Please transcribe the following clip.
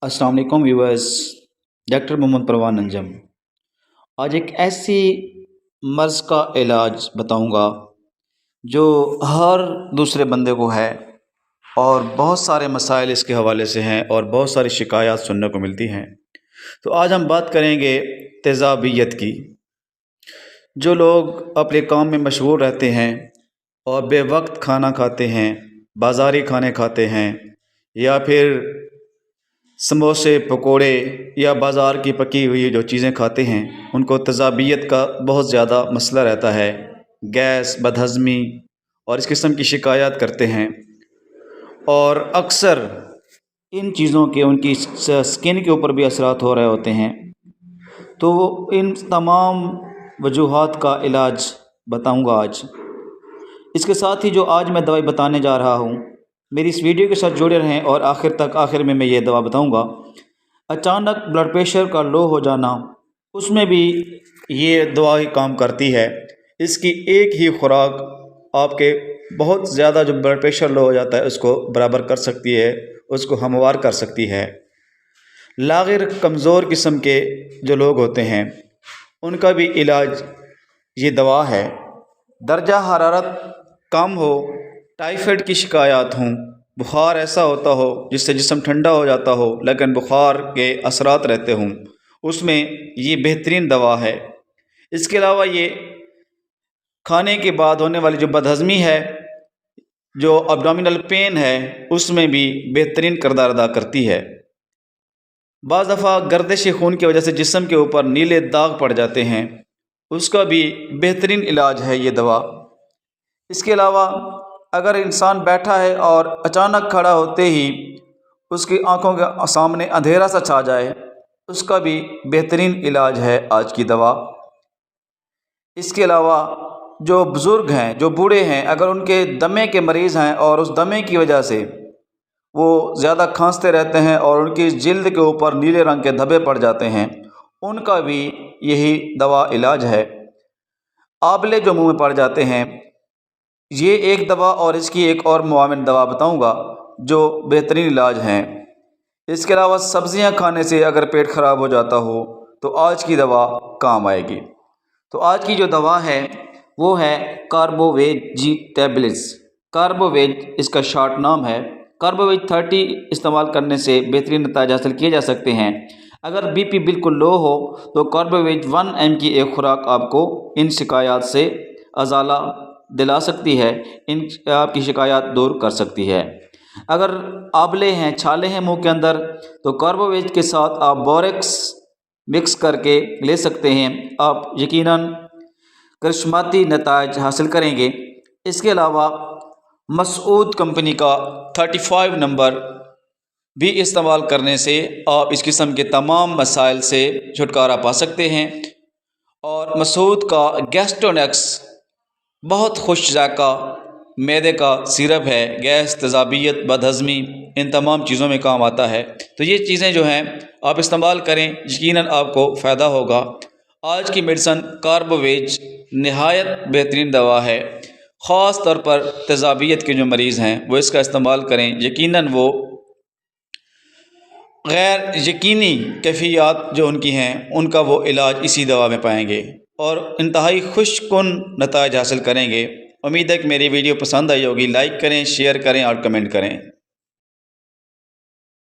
अस्सलाम वालेकुम viewers. Doctor Mohammad परवान अंजम आज एक ऐसी मर्ज़ का इलाज बताऊंगा जो हर दूसरे बंदे को है और बहुत सारे मसाइल इसके हवाले से हैं और बहुत सारी शिकायत सुनने को मिलती हैं। तो आज हम बात करेंगे तेज़ाबियत की। जो लोग अपने काम में मशगूल रहते हैं और बेवक्त खाना खाते हैं, बाज़ारी खाने खाते हैं या फिर समोसे पकोड़े या बाज़ार की पकी हुई जो चीज़ें खाते हैं, उनको तेज़ाबियत का बहुत ज़्यादा मसला रहता है। गैस, बदहज़मी और इस किस्म की शिकायत करते हैं और अक्सर इन चीज़ों के उनकी स्किन के ऊपर भी असरात हो रहे होते हैं। तो इन तमाम वजूहात का इलाज बताऊंगा आज। इसके साथ ही जो आज मैं दवाई बताने जा रहा हूँ, मेरी इस वीडियो के साथ जुड़े रहें और आखिर में मैं ये दवा बताऊंगा। अचानक ब्लड प्रेशर का लो हो जाना, उसमें भी ये दवा ही काम करती है। इसकी एक ही खुराक आपके बहुत ज़्यादा जो ब्लड प्रेशर लो हो जाता है उसको बराबर कर सकती है, उसको हमवार कर सकती है। लागिर कमज़ोर किस्म के जो लोग होते हैं उनका भी इलाज ये दवा है। दर्जा हरारत कम हो, टाइफाइड की शिकायत हों, बुखार ऐसा होता हो जिससे जिस्म ठंडा हो जाता हो लेकिन बुखार के असरात रहते हों, उसमें ये बेहतरीन दवा है। इसके अलावा ये खाने के बाद होने वाली जो बदहज़मी है, जो एब्डोमिनल पेन है, उसमें भी बेहतरीन किरदार अदा करती है। बाज़ दफ़ा गर्दिश खून की वजह से जिस्म के ऊपर नीले दाग पड़ जाते हैं, उसका भी बेहतरीन इलाज है ये दवा। इसके अलावा अगर इंसान बैठा है और अचानक खड़ा होते ही उसकी आंखों के सामने अंधेरा सा छा जाए, उसका भी बेहतरीन इलाज है आज की दवा। इसके अलावा जो बुज़ुर्ग हैं, जो बूढ़े हैं, अगर उनके दमे के मरीज़ हैं और उस दमे की वजह से वो ज़्यादा खांसते रहते हैं और उनकी जिल्द के ऊपर नीले रंग के धब्बे पड़ जाते हैं, उनका भी यही दवा इलाज है। आंवले जो मुंह में पड़ जाते हैं, ये एक दवा और इसकी एक और मुआविन दवा बताऊंगा जो बेहतरीन इलाज हैं। इसके अलावा सब्ज़ियां खाने से अगर पेट ख़राब हो जाता हो तो आज की दवा काम आएगी। तो आज की जो दवा है वो है कार्बोवेज जी टैबलेट्स। कार्बोवेज इसका शॉर्ट नाम है। कार्बोवेज 30 इस्तेमाल करने से बेहतरीन नतीजे हासिल किए जा सकते हैं। अगर बीपी बिल्कुल लो हो तो कार्बोवेज 1 mg की एक खुराक आपको इन शिकायत से अजाला दिला सकती है, इन आपकी शिकायत दूर कर सकती है। अगर आंवले हैं, छाले हैं मुंह के अंदर, तो कार्बोवेज के साथ आप बोरेक्स मिक्स करके ले सकते हैं। आप यकीनन करिश्माती नतीजे हासिल करेंगे। इसके अलावा मसूद कंपनी का 35 नंबर भी इस्तेमाल करने से आप इस किस्म के तमाम मसाइल से छुटकारा पा सकते हैं। और मसूद का गैस्ट्रोनेक्स बहुत खुश जायका मैदे का सिरप है। गैस, तेज़ाबियत, बदहज़मी, इन तमाम चीज़ों में काम आता है। तो ये चीज़ें जो हैं आप इस्तेमाल करें, यकीनन आपको फ़ायदा होगा। आज की मेडिसन कार्बोवेज नहायत बेहतरीन दवा है। ख़ास तौर पर तेज़ाबियत के जो मरीज़ हैं वो इसका इस्तेमाल करें, यकीनन वो गैर यकीनी कैफियत जो उनकी हैं उनका वो इलाज इसी दवा में पाएंगे और इंतहाई खुशकुन नतीजे हासिल करेंगे। उम्मीद है कि मेरी वीडियो पसंद आई होगी। लाइक करें, शेयर करें और कमेंट करें।